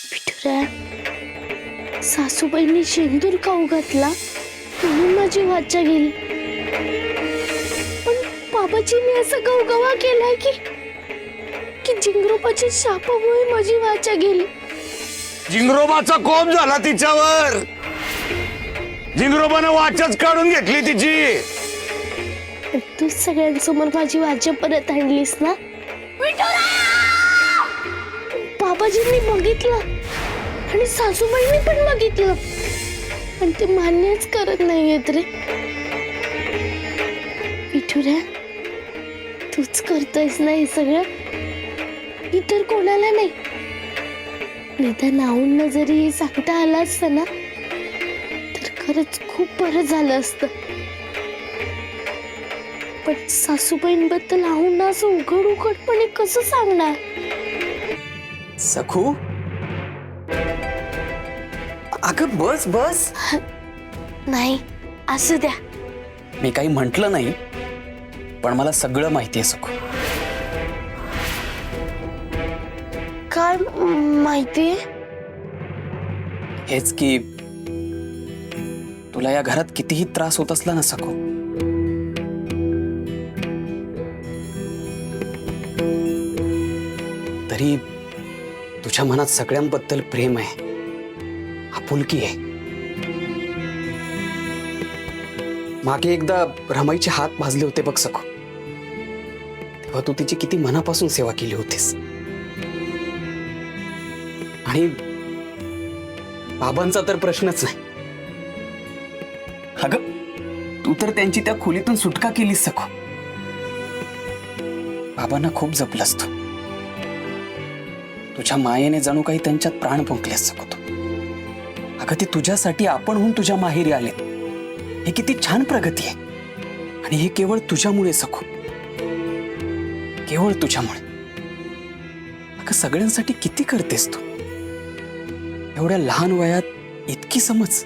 विठुराया, सासूबाईंनी शेंदूर खाऊ घातला म्हणून माझी वाचा गेली. पण बाबाजींनी असा गवगवा केलाय की जिंगरोबाच्या शापामुळे माझी वाचा गेली. जिंगरोबाचा कोप झाला तिच्यावर. जिंगरोबाने वाचाच काढून घेतली तिची. तू सगळ्यांसमोर माझी वाचा परत आणलीस ना. बाबाजींनी बघितलं आणि सासूबाईंनी पण बघितलं, पण ते मान्यच करत नाहीयेत रे. विठुरा, तूच करतोयस ना हे सगळं, इतर कोणाला नाही. निदान नाऊंना जरी हे सांगता आलं असतं ना तर खरंच खूप बरं झालं असतं. पण सासूबाईंबद्दल आऊंना असं उघड उघडपणे कसं सांगणार. सखू, अगं बस बस. नाही, असू द्या. मी काही म्हंटल नाही, पण मला सगळं माहिती आहे सखू. काय माहितीये? हेच की तुला या घरात कितीही त्रास होत असला ना सखू, तरी तुझ्या मनात सगळ्यांबद्दल प्रेम आहे, आपुलकी आहे. मागे एकदा रमाईचे हात भाजले होते बघ सखू, तेव्हा तू तिची किती मनापासून सेवा केली होतीस. आणि बाबांचा तर प्रश्नच नाही. अगं तू तर त्यांची त्या खोलीतून सुटका केलीस सखू. बाबांना खूप जपलंस तू. तुझ्या मायेने जणू काही त्यांच्यात प्राण फुंकलेस सखू तू. अगं ते तुझ्यासाठी आपणहून तुझ्या माहेरी आलेत. हे किती छान प्रगती आहे. आणि हे केवळ तुझ्यामुळे सखू, केवळ तुझ्यामुळे. अगं सगळ्यांसाठी किती करतेस तू. एवढ्या लहान वयात इतकी समज.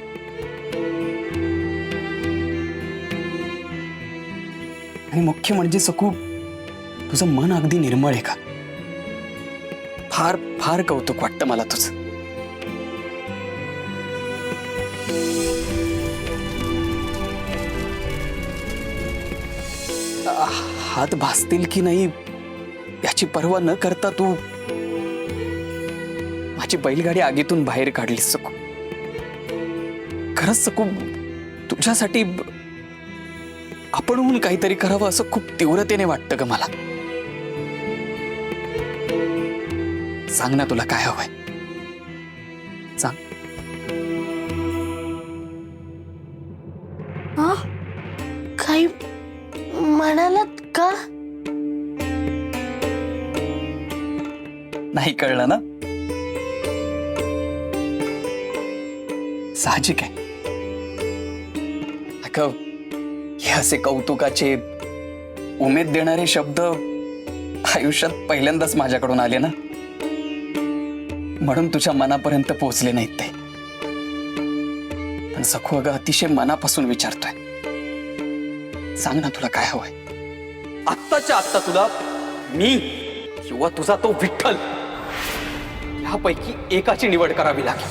आणि मुख्य म्हणजे सखू, तुझं मन अगदी निर्मळ आहे का. फार फार कौतुक वाटतं मला तुझं. हात भासतील की नाही याची पर्वा न करता तू माझी बैलगाडी आगीतून बाहेर काढलीस सखू. खरंच सखू, तुझ्यासाठी आपणहून काहीतरी करावं असं खूप तीव्रतेने वाटतं ग मला. सांग ना तुला काय हवंय, सांग. हा, काही म्हणालात का? नाही कळलं ना. साहजिक आहे. अगं हे असे कौतुकाचे, उमेद देणारे शब्द आयुष्यात पहिल्यांदाच माझ्याकडून आले ना, म्हणून तुझ्या मनापर्यंत पोहोचले नाहीत ते. पण सखू अगं अतिशय मनापासून विचारतोय. सांग ना तुला काय हवंय. आत्ताच्या आत्ता तुला मी किंवा तुझा तो विठ्ठल ह्यापैकी एकाची निवड करावी लागेल.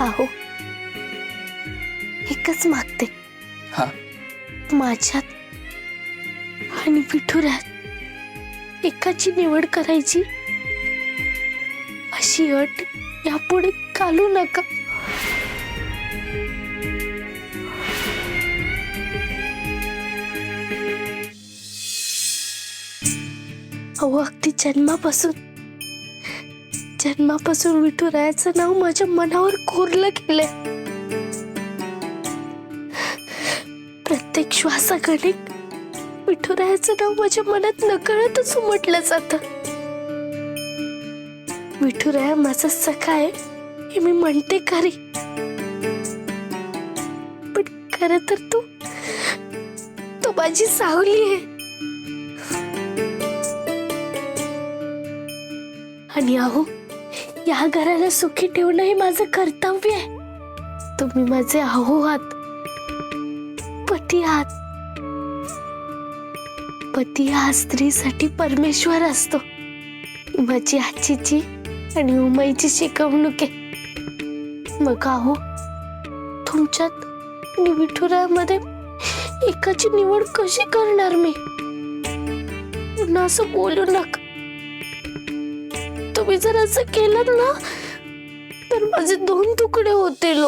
आहो, एकच मागते. हा, माझ्यात आणि विठुरात एकाची निवड करायची अशी अट यापुढे घालू नका. अहो, अगदी जन्मापासून विठुरायाचं नाव माझ्या मनावर कोरलं गेलंय. प्रत्येक श्वासागणिक विठुरायाचं नाव माझ्या मनात नकळतच उमटलं जातं. विठुराया माझा सखा आहे हे मी म्हणते खरी, पण खरं तर तो माझी सावली आहे. आणि अहो, या घराला सुखी ठेवणं हे माझं कर्तव्य आहे. तुम्ही माझे अहो आहात, पती आहात. पती हा स्त्रीसाठी परमेश्वर असतो. माझी आजीची आणि उमाईची शिकवणूक आहे. मग अहो, तुमच्यात आणि विठुरायामध्ये एकाची निवड कशी करणार मी? पुन्हा असं बोलू नका. तुम्ही जर असं केलं ना तर माझे 2 तुकडे होतील.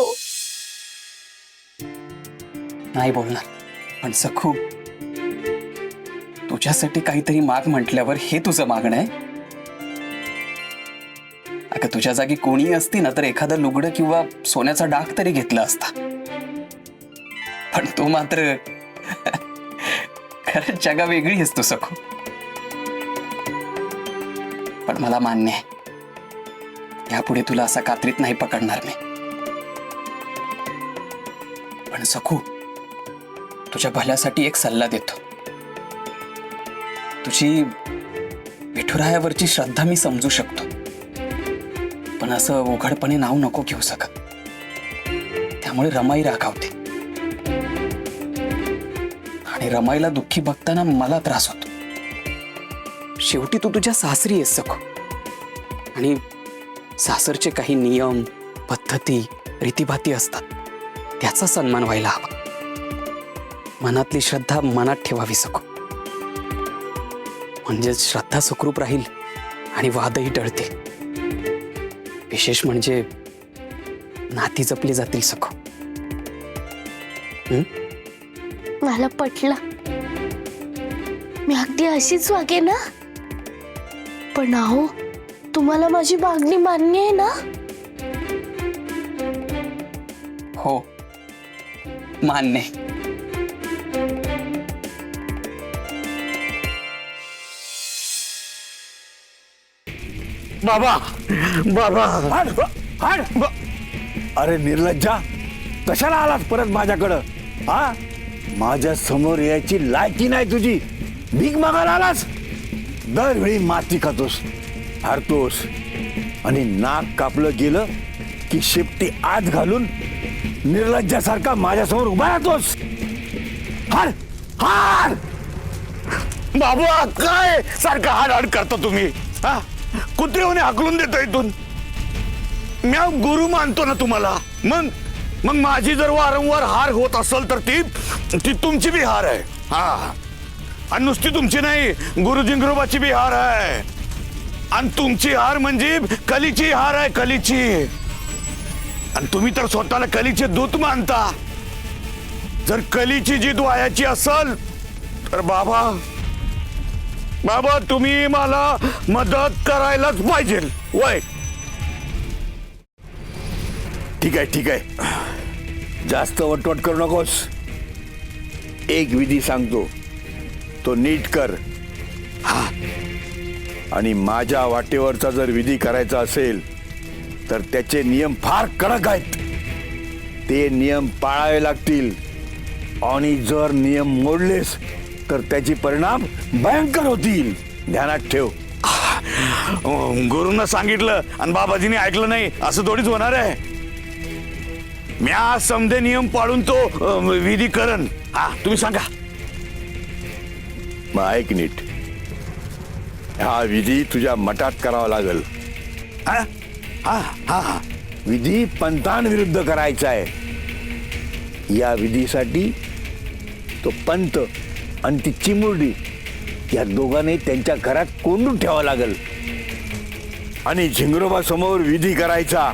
नाही बोलणार, पण सखू, तुझ्यासाठी काहीतरी माग म्हटल्यावर हे तुझं मागणं आहे? अगं, तुझ्या जागी कोणी असती ना तर एखादं लुगडं किंवा सोन्याचा डाग तरी घेतला असता. पण तू मात्र खरंच जगा वेगळी आहेस तू सखू. पण मला मान्य आहे, यापुढे तुला असा कात्रीत नाही पकडणार मी. पण सखू, तुझ्या भल्यासाठी एक सल्ला देतो. तुझी विठुरायावरची श्रद्धा मी समजू शकतो, पण असं उघडपणे नाव नको घेऊ शकत. त्यामुळे रमाई रागावते आणि रमाईला दुःखी बघताना मला त्रास होतो. शेवटी तू तुझ्या सासरी आहेस सखू, आणि सासरचे काही नियम, पद्धती, रीतीभाती असतात, त्याचा सन्मान व्हायला हवा. मनातली श्रद्धा मनात ठेवावी सखू, म्हणजे श्रद्धा सुखरूप राहील आणि वादही टळतील. विशेष म्हणजे नाती जपली जातील सखू. मला पटलं. मी अगदी अशीच वागे ना. पण अहो, तुम्हाला माझी मागणी मान्य आहे ना? हो, मान्य. बाबा बाबा हाड, हाड. अरे निर्लज्जा, कशाला आलास परत माझ्याकडं? हा, माझ्या समोर यायची लायकी नाही तुझी. भीक मागायला आलास. दरवेळी माती खातोस, हारतोस, आणि नाक कापलं गेलं की शेपटी आत घालून निर्लज्जासारखा माझ्यासमोर उभा राहतोस. हाड, हाड. बाबा, काय सारखं हाड करता तुम्ही? हा, कुत्रेवणे हाकलून देतो इथून. मी गुरु मानतो ना तुम्हाला. मग मग माझी जर वारंवार हार होत असेल तर ती तुमची बी हार आहे. हा, आणि नुसती तुमची नाही, गुरु जिंगरोबाची बी हार आहे. आणि तुमची हार म्हणजे कलीची हार आहे, कलीची. आणि तुम्ही तर स्वतःला कलीचे दूत मानता. जर कलीची जीत व्हायची असेल तर बाबा बाबा तुम्ही मला मदत करायलाच पाहिजे. वय ठीक आहे, ठीक आहे, जास्त वटवट करू नकोस. एक विधी सांगतो, तो नीट कर. हा, आणि माझ्या वाटेवरचा जर विधी करायचा असेल तर त्याचे नियम फार कडक आहेत. ते नियम पाळावे लागतील, आणि जर नियम मोडलेस तर त्याचे परिणाम भयंकर होतील. ध्यानात ठेव. गुरुनं सांगितलं आणि बाबाजीने ऐकलं नाही असं थोडीच होणार आहे. मी आज समजे नियम पाळून तो विधी करन. हा, तुम्ही सांगा. मग ऐक नीट. हा विधी तुझ्या मठात करावा लागेल. हा हा हा विधी पंतांविरुद्ध करायचा आहे. या विधीसाठी तो पंत आणि ती चिमुरडी या दोघांनी त्यांच्या घरात कोंडून ठेवावं लागेल. आणि झिंगरोबा समोर विधी करायचा.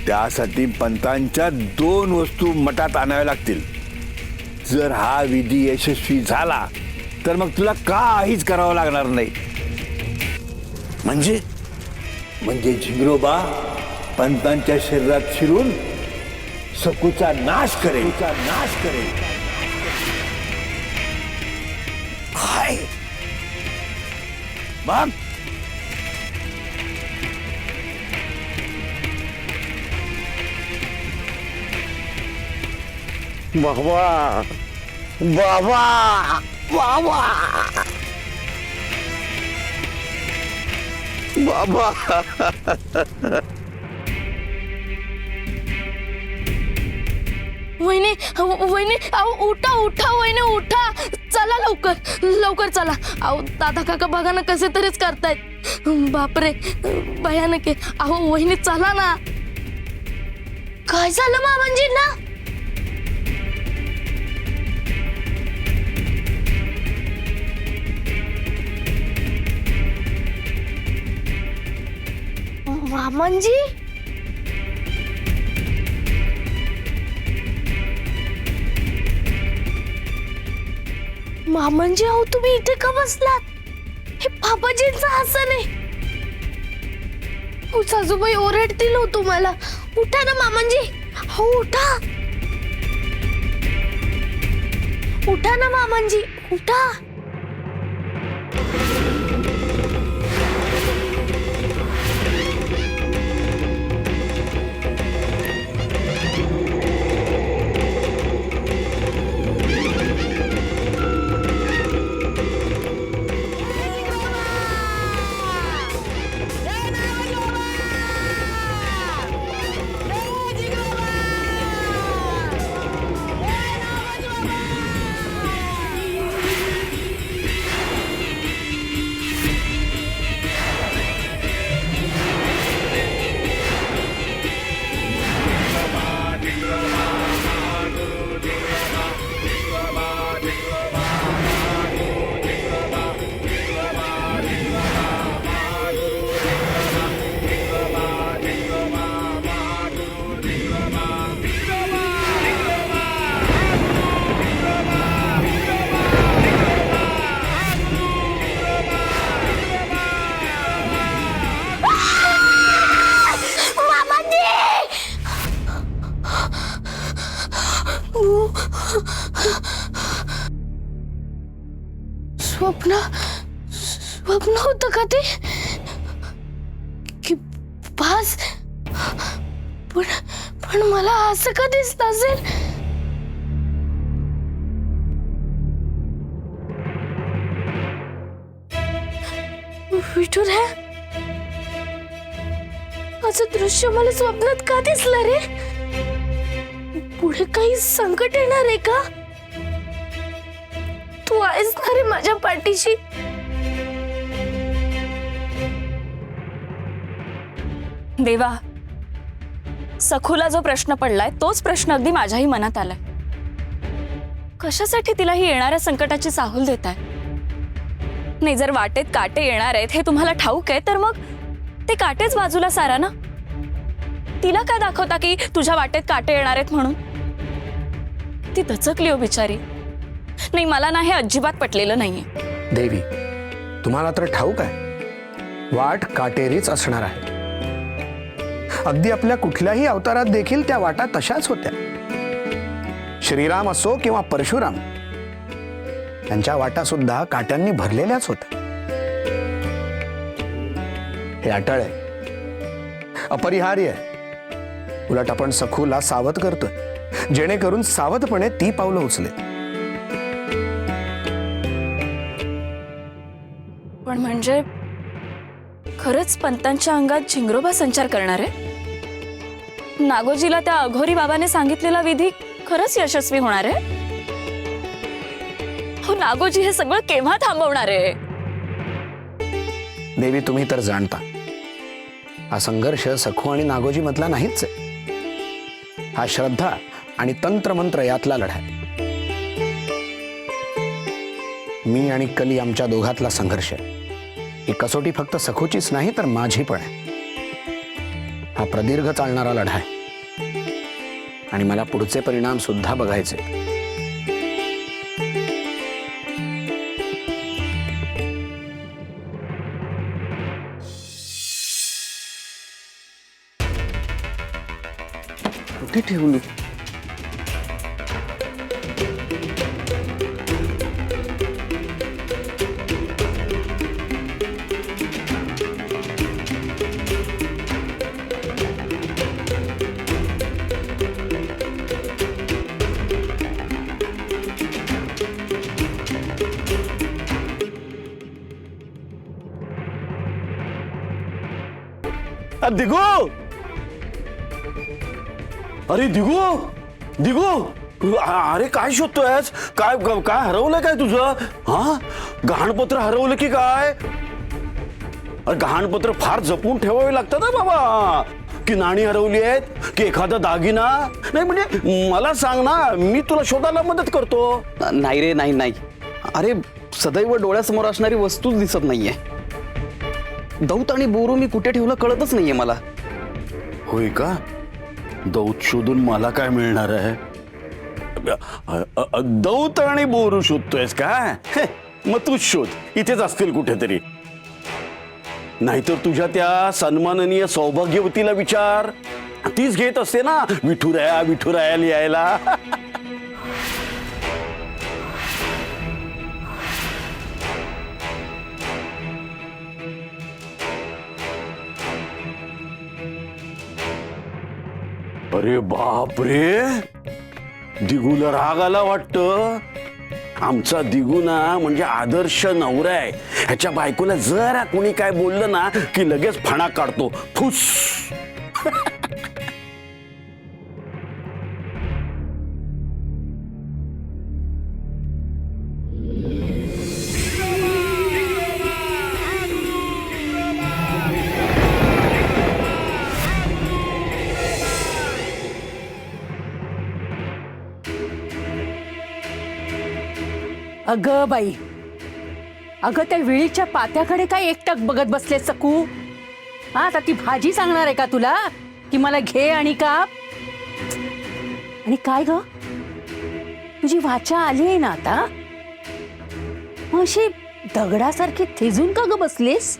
त्यासाठी पंतांच्या 2 वस्तू मठात आणाव्या लागतील. जर हा विधी यशस्वी झाला तर मग तुला काहीच करावं लागणार नाही. म्हणजे झिंगरोबा पंतांच्या शरीरात शिरून सकूचा नाश करेल. काय मग बाबा बाबा बाबा बाबा वहिनी, वहिनी, अहो उठा उठा वहिनी, उठा. चला लवकर लवकर चला. अहो दादा काका बघा ना कसे तरीच करतायत. बापरे, भयानक आहे. अहो वहिनी चला ना. काय झालं मामांजींना? मामांजी, मामांजी अहो तुम्ही इथे का बसलात? हे बाबाजींचं आसन आहे. हो सासूबाई ओरडतील हो तुम्हाला. उठा ना मामांजी. हो उठा. उठा ना मामांजी, उठा. स्वप्न स्वप्न होतं का ते? की भास? पण मला असं का दिसत असेल? विठुर आहे असं दृश्य मला स्वप्नात का दिसलं रे? पुढे काही संकट येणार आहे का? तू आहेस ना रे माझ्या पाठीशी? देवा, सखूला जो प्रश्न पडलाय तोच प्रश्न अगदी माझ्याही मनात आलाय. कशासाठी तिला ही येणाऱ्या संकटाची चाहूल देताय? नाही, जर वाटेत काटे येणार आहेत हे तुम्हाला ठाऊक आहे तर मग ते काटेच बाजूला सारा ना. तिला काय दाखवता की तुझ्या वाटेत काटे येणार आहेत म्हणून? ती दचकली हो बिचारी. नाही, मला ना हे अजिबात पटलेलं नाहीये. देवी, तुम्हाला तर ठाऊक आहे, वाट काटेरीच असणार आहे. अगदी आपल्या कुठल्याही अवतारात देखील त्या वाटा तशाच होत्या. श्रीराम असो किंवा परशुराम, त्यांच्या वाटा सुद्धा काट्यांनी भरलेल्याच होत्या. हे अटळ आहे, अपरिहार्य आहे. उलट आपण सखूला सावध करतोय जेणेकरून सावधपणे ती पावलं उचले. पण म्हणजे खरंच पंतांच्या अंगात झिंगरोबा संचार करणार आहे? नागोजीला त्या अघोरी बाबाने सांगितलेला विधी खरंच यशस्वी होणार आहे? हो, नागोजी हे सगळं केव्हा थांबवणार आहे? देवी, तुम्ही तर जाणता, हा संघर्ष सखू आणि नागोजी मधला नाहीच आहे. हा श्रद्धा आणि तंत्रमंत्र यातला लढा आहे. मी आणि कली आमच्या दोघातला संघर्ष आहे. ही कसोटी फक्त सखूचीच नाही तर माझी पण आहे. हा प्रदीर्घ चालणारा लढा आहे आणि मला पुढचे परिणाम सुद्धा बघायचे. कुठे ठेवली? दिगू, अरे दिगू, दिगू, अरे काय शोधतोय आज? काय काय हरवलं काय तुझं? हा, गहाणपत्र हरवलं की काय? अरे गहाणपत्र फार जपून ठेवावे लागतं ना बाबा. की नाणी हरवली आहेत की एखादा दागिना. नाही म्हणजे मला सांग ना, मी तुला शोधायला मदत करतो. नाही रे, नाही नाही. अरे सदैव डोळ्यासमोर असणारी वस्तूच दिसत नाहीये. दौत आणि बोरू मी कुठे ठेवलं कळतच नाहीये मला. होय का? दौत शोधून मला काय मिळणार आहे? दौत आणि बोरू शोधतोयस का? मग तूच शोध, इथेच असतील कुठेतरी. नाहीतर तुझ्या त्या सन्माननीय सौभाग्यवतीला विचार, तीच घेत असते ना विठुराया विठुराया लिहायला. अरे बाप रे, दिगूला राग आला वाटतं. आमचा दिगुना म्हणजे आदर्श नवरा आहे. ह्याच्या बायकोला जरा कोणी काय बोललं ना की लगेच फणा काढतो, फुस. अगं बाई, अगं त्या विळीच्या पात्याकडे काय एकटक बघत बसले सकू? हा, आता ती भाजी सांगणार आहे का तुला की मला घे आणि काप? आणि काय ग, तुझी वाचा आली आहे ना आता? मग अशी दगडासारखी थेजून का ग बसलीस?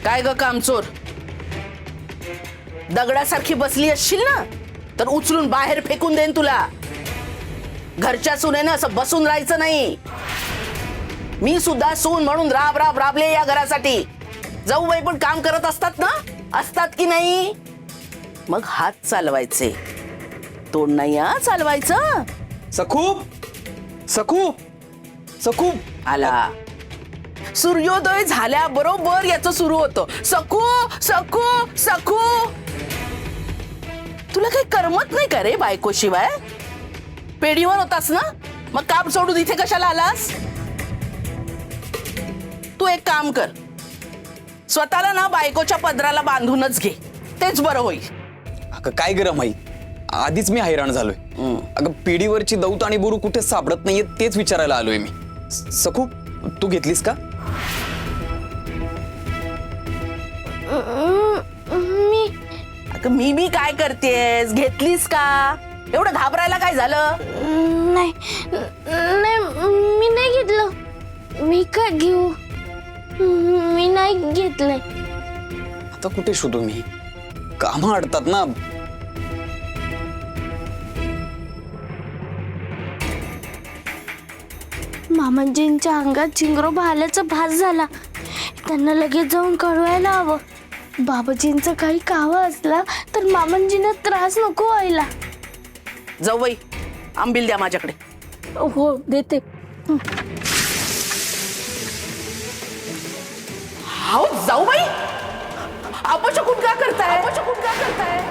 काय ग कामचोर, दगडासारखी बसली असशील ना तर उचलून बाहेर फेकून देईन तुला. घरच्या सुनेनं असं बसून राहायचं नाही. मी सुद्धा सून म्हणून राब राब राबले या घरासाठी. जाऊबाई पण काम करत असतात ना, असतात की नाही? मग हात चालवायचे, तोंड नाही हा चालवायचं. सखू सखू सखू आला सूर्योदय झाल्याबरोबर याचं सुरू होतं, सकू सकू सकू. तुला काही करमत नाही का रे बायकोशिवाय? पेढीवर होतास ना, मग काम सोडून इथे कशाला आलास? तू एक काम कर, स्वतःला ना बायकोच्या पदराला बांधूनच घे, तेच बरं होईल. अगं काय गरम आई, आधीच मी हैराण झालोय. अगं पिढीवरची दौत आणि बोरू कुठे सापडत नाहीये तेच विचारायला आलोय मी. सखू तू घेतलीस का? अगं मी काय करतेस, घेतलीस का? एवढं घाबरायला काय झालं? नाही नाही, मी नाही घेतलं. मी काय घेऊ? मी नाही घेतलंय. आता कुठे शोधू मी? कामं अडतात ना. मामांजींच्या अंगात चिंगरोबा आल्याचा भास झाला. त्यांना लगेच जाऊन कळवायला हवं. बाबाजींचा काही कावा असला तर मामांजींना त्रास नको व्हायला. जाऊबाई, आंबील द्या माझ्याकडे. हो देते. हाव जाऊबाई, अपचकून का करताय? अपचकून का करताय?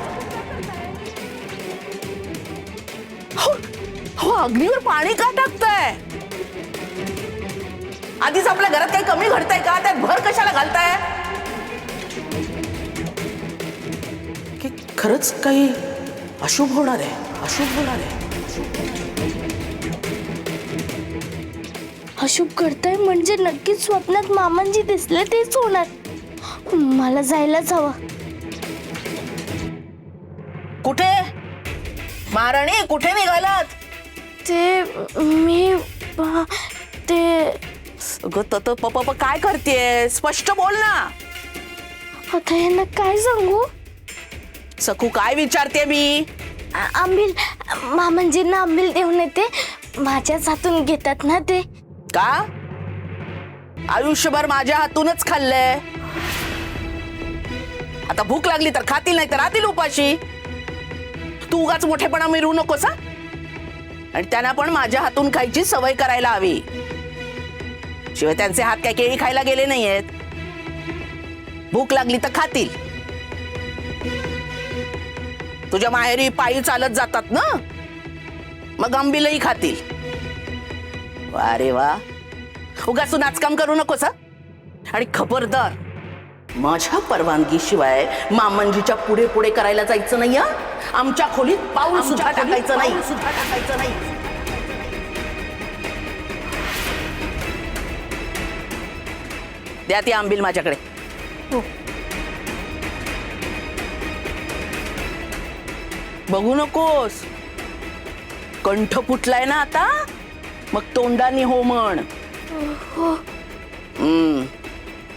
हो, अग्नीवर पाणी का टाकताय? आधीच आपल्या घरात काही कमी घडतंय का? त्यात भर कशाला घालताय? की खरंच काही अशुभ होणार आहे? अशुभ होणार आहे? अशुभ करताय म्हणजे नक्कीच स्वप्नात मामांजी दिसले तेच होणार. मला जायलाच हवं. कुठे महाराणी, कुठे निघालात? ते मी ते पप काय करतेय? स्पष्ट बोल ना. आता यांना काय सांगू? सकू काय विचारते मी? आंबील, मामांजींना आंबील देऊन येते. माझ्याच हातून घेतात ना ते. का आयुष्यभर माझ्या हातूनच खाल्लंय. आता भूक लागली तर खातील, नाही तर राहतील उपाशी. तू उगाच मोठेपणा मिरवू नकोस. आणि त्यांना पण माझ्या हातून खायची सवय करायला हवी. शिवाय त्यांचे हात काय केळी खायला गेले नाहीयेत. भूक लागली तर खातील. तुझ्या माहेरी पायी चालत जातात ना, मग आंबीलही खातील. वा रे वा, उगाच तू नाचकाम करू नकोस हा. आणि खबरदार, माझ्या परवानगीशिवाय मामंजीच्या पुढे पुढे करायला जायचं नाही हा. आमच्या खोलीत पाऊल सुद्धा टाकायचं नाही. द्या ती आंबील माझ्याकडे. बघू नकोस, कंठ फुटलाय ना आता, मग तोंडानी हो म्हण.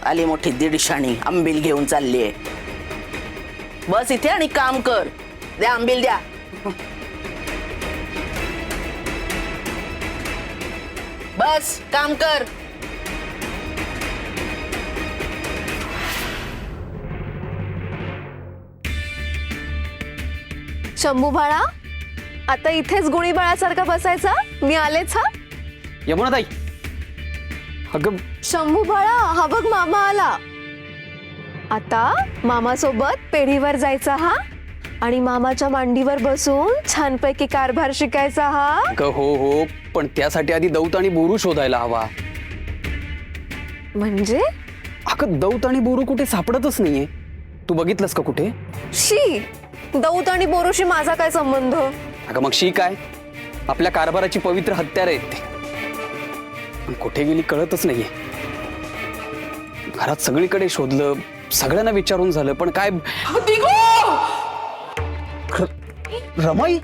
आली मोठी दीडशाणी आंबील घेऊन चाललीये. बस इथे आणि काम कर. द्या आंबील द्या. बस काम कर. शंभू बाळा, आता इथेच गुणी बाळासारखा बसायचा. मी आलेच हा. यमुनाताई, अगं शंभू बाळा, हा बघ मामा आला. आता मामा सोबत पेढीवर जायचा हा, आणि मामाच्या मांडीवर बसून छानपैकी कारभार शिकायचा हा. अगं हो, पण त्यासाठी आधी दौत आणि बोरू शोधायला हवा. म्हणजे अगं दौत आणि बोरू कुठे सापडतच नाहीये. तू बघितलंस का कुठे? शी, दौत आणि बोरूशी माझा काय संबंध? अगं मग शी काय, आपल्या कारभाराची पवित्र हत्यार आहेत ते. पण कुठे गेली कळतच नाहीये. घरात सगळीकडे शोधलं, सगळ्यांना विचारून झालं, पण काय. रमाई,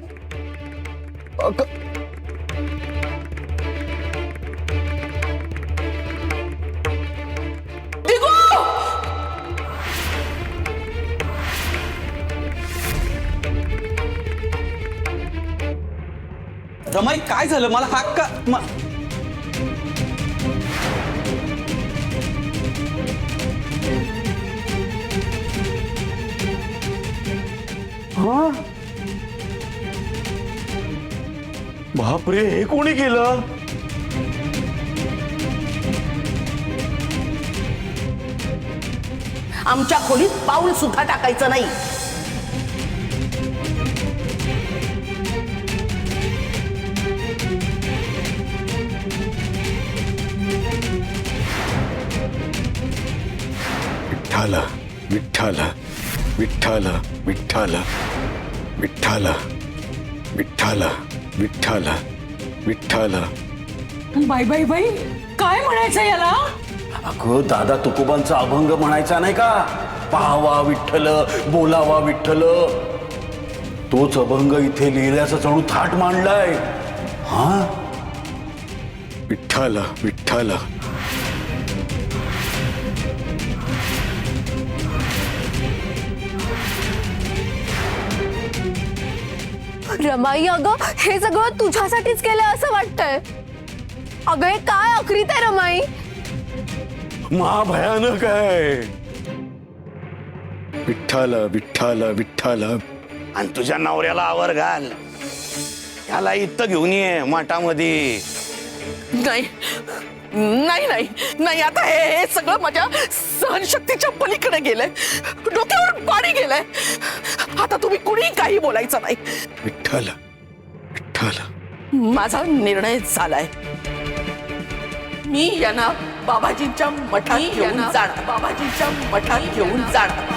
रमाई काय झालं? मला हाक का बापरे, हे कोणी केलं? आमच्या खोलीत पाऊल सुद्धा टाकायचं नाही. विठ्ठल विठ्ठल विठ्ठल विठ्ठल विठ्ठल विठ्ठल विठ्ठल. बाई बाई बाई, काय म्हणायचं याला? अगं दादा तुकोबांचा अभंग म्हणायचा नाही का? पाहावा विठ्ठल, बोलावा विठ्ठल. तोच अभंग इथे लिहिल्याचा जणू थाट मांडलाय. हा, विठ्ठल विठ्ठल. रमाई, अगं हे सगळं तुझ्यासाठीच केलं असं वाटतंय. अगं हे काय अक्रीत आहे रमाई. महाभयानक आहे. विठ्ठल विठ्ठल विठ्ठल. आणि तुझ्या नवऱ्याला आवर घाल. ह्याला इथं घेऊन ये मठामध्ये. नाही नाही नाही नाही, आता हे सगळं माझ्या सहनशक्तीच्या पलीकडे गेलंय. डोक्यावर पाणी गेलंय. आता तुम्ही कुणी काही बोलायचं नाही. विठ्ठल विठ्ठल. माझा निर्णय झालाय. मी यांना बाबाजींच्या मठात घेऊन जाणार.